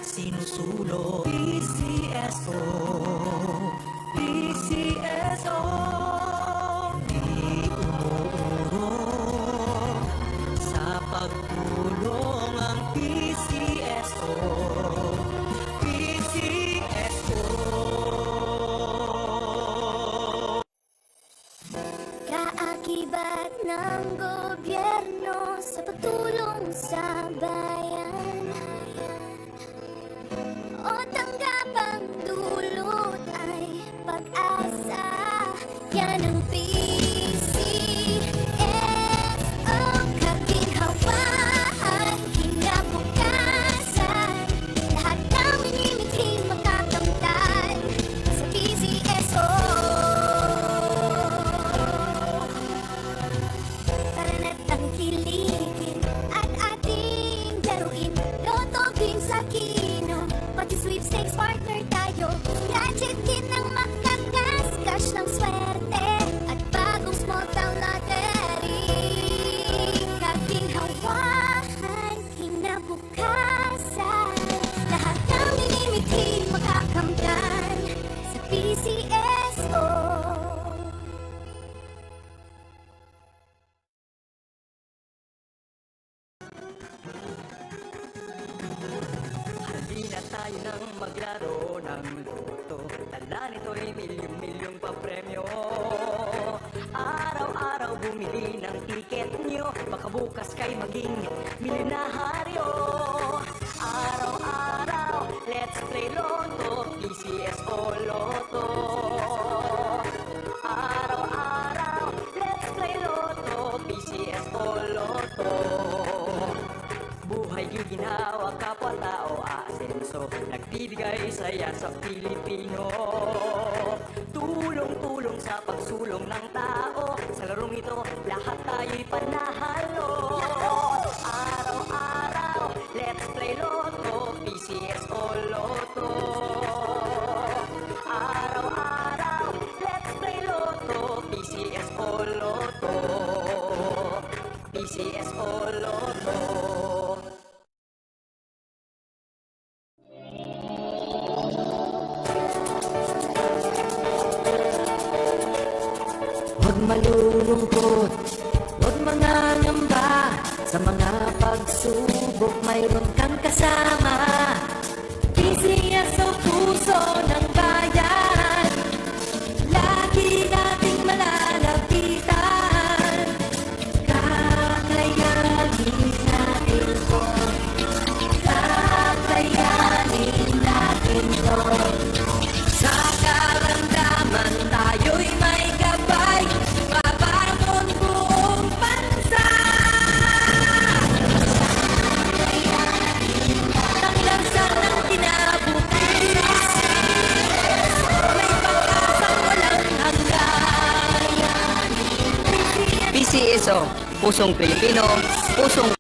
sinusulong. PCSO, PCSO, di umuurong sa pagtulong ang PCSO, PCSO. Kaakibat ng gobyerno sa pagtulong sa bayan, o tanggapang dulot ay pag-asa. Yan ang PCSO, kaginhawahan, kinabukasan. Lahat ng minimiting makakamtan sa PCSO. Tara na't tangkilikin at ating laruin. Lotto, games sa kino, pati sweepstakes partner tayo. Gadget din ang makakas, cash ng swerte at bagong small town lottery. Kaginhawahan, kinabukasan. Lahat ng minimiting makakamtan sa PCSO. Halina tayo nang maglaro ng loto. Tala nito'y milyong-milyong papremyo. Araw-araw bumili ng tiket nyo, baka bukas kay maging milyonaryo. Araw-araw, let's play Lotto, PCSO Lotto. Araw-araw, let's play Lotto, PCSO Lotto. Buhay giginhawa, kapwa-tao aasenso, nagbibigay saya sa Pilipino. Tulong-tulong sa pagsulong ng tao, sa larong ito lahat tayo'y panahalo. Araw-araw, let's play Lotto, PCSO Lotto. Araw-araw, let's play Lotto, PCSO Lotto. PCSO Lotto. Huwag malulungkot, huwag mangangamba. Sa mga pagsubok mayroon kang kasama. PCSO, puso ng bayan, lagi nating malalapitan. Kakayanin natin to, kakayanin natin to. Sa karamdaman tayo'y may gabay, babangon buong bansa. Ang lansa ng kinabukasan, may pag-asang walang hanggan. PCSO, pusong Pilipino, pusong